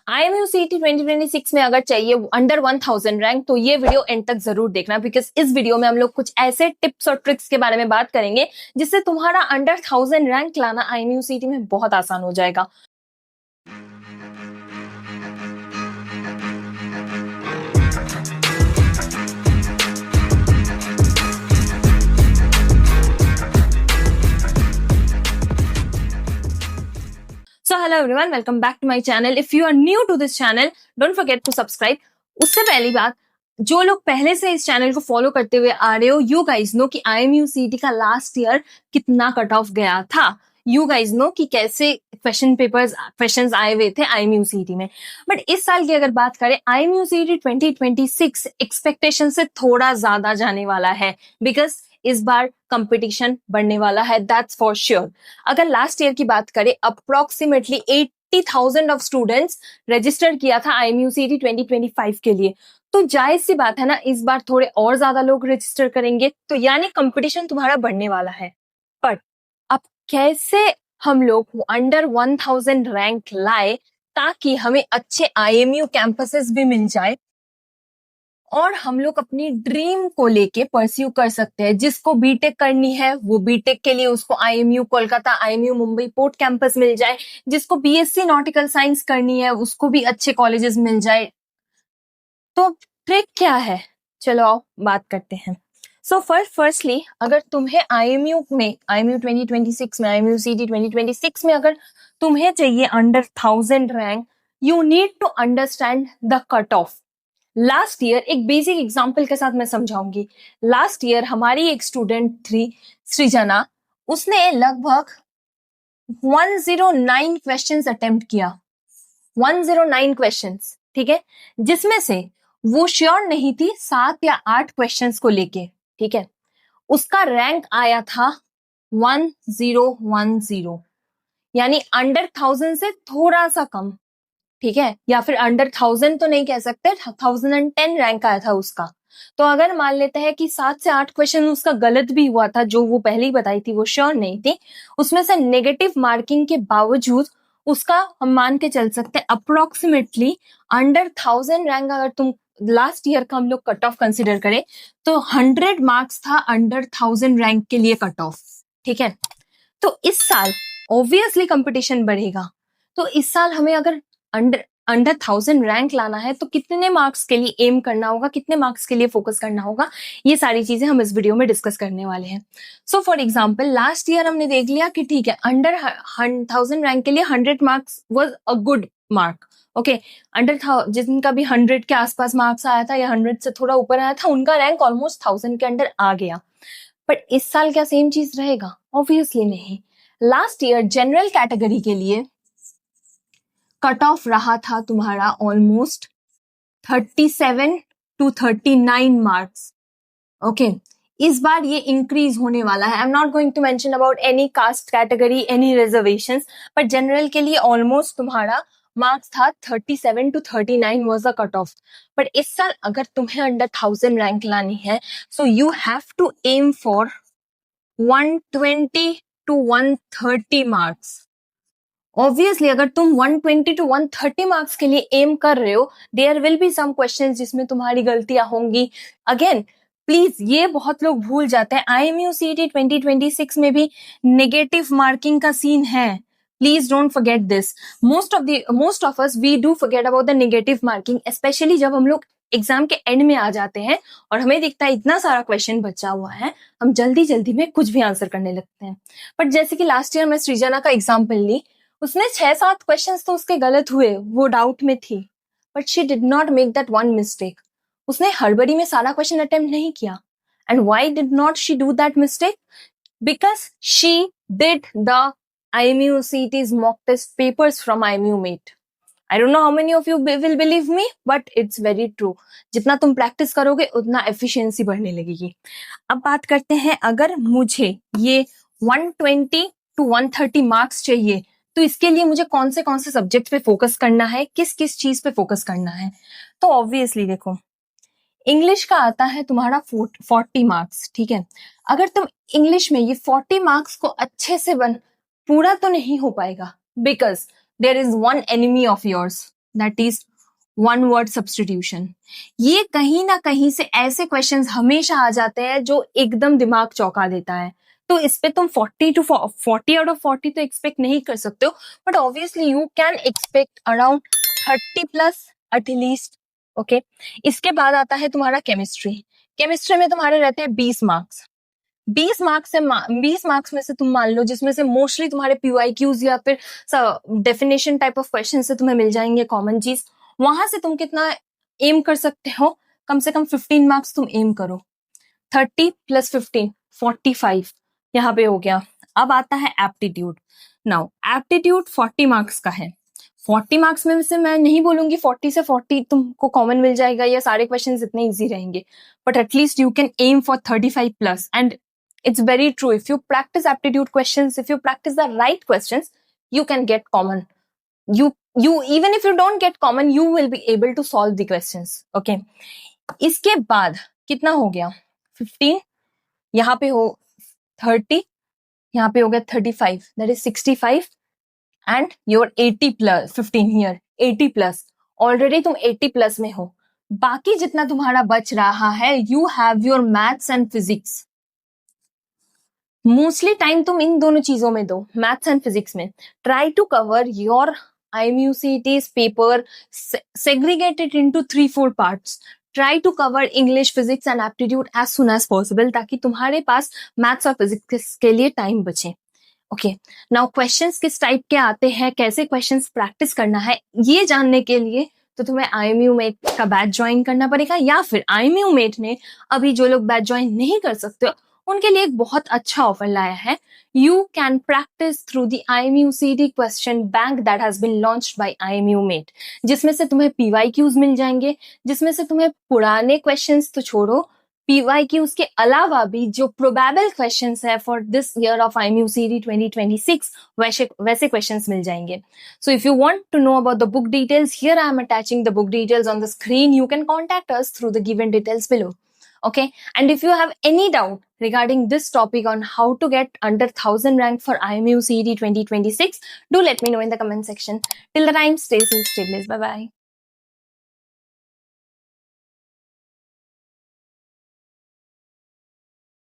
IMUCT 2026 में अगर चाहिए अंडर 1000 रैंक तो ये वीडियो एंड तक जरूर देखना, बिकॉज इस वीडियो में हम लोग कुछ ऐसे टिप्स और ट्रिक्स के बारे में बात करेंगे जिससे तुम्हारा अंडर 1000 रैंक लाना IMUCT में बहुत आसान हो जाएगा। So hello everyone, welcome back to my channel. If you are new to this channel, don't forget to subscribe. उससे पहली बात, जो लोग पहले से इस चैनल को फॉलो करते हुए आ रहे हो, यू गाइज नो कि IMUCT का लास्ट ईयर कितना कट ऑफ गया था। यू गाइज नो कि कैसे क्वेश्चंस आए हुए थे IMUCT में। बट इस साल की अगर बात करें, IMUCT 2026 एक्सपेक्टेशन से थोड़ा ज्यादा जाने वाला है, बिकॉज इस बार कंपटीशन बढ़ने वाला है, दैट्स फॉर श्योर। अगर लास्ट ईयर की बात करें, अप्रोक्सीमेटली 80,000 ऑफ स्टूडेंट्स रजिस्टर किया था IMUCT 2025 के लिए, तो जायज सी बात है ना, इस बार थोड़े और ज्यादा लोग रजिस्टर करेंगे, तो यानी कंपटीशन तुम्हारा बढ़ने वाला है। पर अब कैसे हम लोग अंडर 1000 रैंक लाए ताकि हमें अच्छे IMU कैंपसेस भी मिल जाए और हम लोग अपनी ड्रीम को लेके परस्यू कर सकते हैं। जिसको बीटेक करनी है वो बीटेक के लिए उसको IMU Kolkata, IMU Mumbai port campus मिल जाए। जिसको BSc नॉटिकल साइंस करनी है उसको भी अच्छे कॉलेजेस मिल जाए। तो ट्रिक क्या है, चलो आओ बात करते हैं। सो फर्स्टली अगर तुम्हें IMU 2026 में, IMUCT 2026 में अगर तुम्हें चाहिए under 1000 rank, you need to understand the cut off. Last year एक बेसिक एग्जांपल के साथ मैं समझाऊंगी। लास्ट ईयर हमारी एक स्टूडेंट थी सृजना, उसने लगभग 109 क्वेश्चंस अटेम्प्ट किया, 109 क्वेश्चंस, ठीक है, जिसमें से वो श्योर नहीं थी 7 या 8 क्वेश्चंस को लेके, ठीक है। उसका रैंक आया था 1010, यानी अंडर 1000 से थोड़ा सा कम, ठीक है, या फिर अंडर 1000 तो नहीं कह सकते, 1010 रैंक आया था उसका। तो अगर मान लेते हैं कि 7 से 8 क्वेश्चन उसका गलत भी हुआ था, जो वो पहले ही बताई थी, वो श्योर नहीं थी, उसमें से नेगेटिव मार्किंग के बावजूद उसका हम मान के चल सकते हैं अप्रोक्सीमेटली अंडर 1000 रैंक। अगर तुम लास्ट ईयर का हम लोग कट ऑफ कंसिडर करें तो 100 मार्क्स था अंडर 1000 रैंक के लिए कट ऑफ, ठीक है। तो इस साल ऑब्वियसली कंपटीशन बढ़ेगा, तो इस साल हमें अगर अंडर 1000 रैंक लाना है तो कितने मार्क्स के लिए एम करना होगा, कितने मार्क्स के लिए फोकस करना होगा, ये सारी चीजें हम इस वीडियो में डिस्कस करने वाले हैं। So for example last year हमने देख लिया कि ठीक है, अंडर 1000 रैंक के लिए 100 marks was a good mark, okay. Under जिनका भी 100 के आसपास मार्क्स आया था या 100 से थोड़ा ऊपर आया था, उनका रैंक ऑलमोस्ट 1000 के अंडर आ गया। बट इस साल क्या सेम चीज रहेगा? ऑब्वियसली नहीं। लास्ट ईयर जनरल कैटेगरी के लिए कट ऑफ रहा था तुम्हारा ऑलमोस्ट 37 to 39 मार्क्स, ओके। इस बार ये इंक्रीज होने वाला है। I am not going to mention about any caste category, any reservations, but general के लिए ऑलमोस्ट तुम्हारा मार्क्स था 37 to 39 was the cut off. But इस साल अगर तुम्हें अंडर 1000 रैंक लानी है, so you have to aim for 120 to 130 marks. Obviously अगर तुम 120 to 130 मार्क्स के लिए एम कर रहे हो, there will be some questions जिसमें तुम्हारी गलतियां होंगी। अगेन प्लीज, ये बहुत लोग भूल जाते हैं, IMUCT 2026 में भी नेगेटिव मार्किंग का सीन है। Please don't forget this. Most of us we do forget about the negative marking, especially जब हम लोग एग्जाम के एंड में आ जाते हैं और हमें दिखता है इतना सारा क्वेश्चन बचा हुआ है, हम जल्दी जल्दी में कुछ भी आंसर करने लगते हैं। बट जैसे कि लास्ट ईयर मैं सृजना का एग्जाम्पल ली, उसने 6-7 क्वेश्चंस तो उसके गलत हुए, वो डाउट में थी, but she did not make that one mistake. उसने हड़बड़ी में सारा क्वेश्चन अटेम्प्ट नहीं किया। And why did not she do that mistake? Because she did the IMUCT's mock test papers from IMUmate. I don't know how many of you will believe me, but it's very true. जितना तुम practice करोगे उतना efficiency बढ़ने लगेगी। अब बात करते हैं, अगर मुझे ये 120 to 130 मार्क्स चाहिए तो इसके लिए मुझे कौन से सब्जेक्ट पे फोकस करना है, किस किस चीज पे फोकस करना है। तो ऑब्वियसली देखो, इंग्लिश का आता है तुम्हारा 40 मार्क्स, ठीक है। अगर तुम इंग्लिश में ये 40 मार्क्स को अच्छे से पूरा तो नहीं हो पाएगा, because there is one enemy of yours, that is one word substitution. ये कहीं ना कहीं से ऐसे क्वेश्चंस हमेशा आ जाते हैं जो एकदम दिमाग चौंका देता है। तो इस पे तुम 40 आउट ऑफ 40 तो एक्सपेक्ट नहीं कर सकते हो, but obviously you can expect around 30 plus at least. Okay, इसके बाद आता है तुम्हारा केमिस्ट्री। केमिस्ट्री में तुम्हारे रहते हैं 20 मार्क्स। 20 मार्क्स में से तुम मान लो जिसमें से मोस्टली तुम्हारे PYQs या फिर डेफिनेशन टाइप ऑफ क्वेश्चन से तुम्हें मिल जाएंगे कॉमन चीज। वहां से तुम कितना एम कर सकते हो, कम से कम 15 मार्क्स तुम एम करो। 30 प्लस 15 45 यहाँ पे हो गया। अब आता है एप्टीट्यूड। नाउ एप्टीट्यूड 40 मार्क्स का है। 40 मार्क्स में से मैं नहीं बोलूंगी 40 से 40 तुमको कॉमन मिल जाएगा या सारे क्वेश्चंस इतने इजी रहेंगे, but at least you can aim for 35 plus. And it's very true, if you practice aptitude questions, if you practice the right questions, you can get common. You even if you don't get common, you will be able to solve the questions. Okay, इसके बाद कितना हो गया 15, यहाँ पे हो 30, यहाँ पे हो गया 35, that is 65 and your 80 plus 15 here 80 plus, already तुम 80 plus में हो। बाकी जितना तुम्हारा बच रहा है, you have your maths and physics। Mostly time तुम इन दोनों चीजों में दो, मैथ्स एंड फिजिक्स में। Try to cover your IMUCT's paper, segregated into 3-4 parts. Try to cover English, physics and aptitude as soon as possible, ताकि तुम्हारे पास maths और फिजिक्स के लिए टाइम बचे। ओके, नाउ क्वेश्चंस किस टाइप के आते हैं, कैसे क्वेश्चंस प्रैक्टिस करना है, ये जानने के लिए तो तुम्हें IMU मेट का बैच ज्वाइन करना पड़ेगा, या फिर IMU मेट ने अभी जो लोग बैच ज्वाइन नहीं कर सकते उनके लिए एक बहुत अच्छा ऑफर लाया है। You can practise through the IMUCT question bank that has been launched by IMU mate, जिसमें से तुम्हें PYQs मिल जाएंगे, जिसमें से तुम्हें पुराने क्वेश्चंस तो छोड़ो, PYQs के अलावा भी जो प्रोबेबल क्वेश्चंस है for this year of IMUCT 2026 वैसे क्वेश्चंस मिल जाएंगे। So if you want to know about the book details, here I am attaching the book details on the screen. You can contact us through the given details below. Okay, and if you have any doubt regarding this topic on how to get under 1000 rank for IMUCT 2026, do let me know in the comment section. Till the time, stay safe, stay blessed. Bye bye.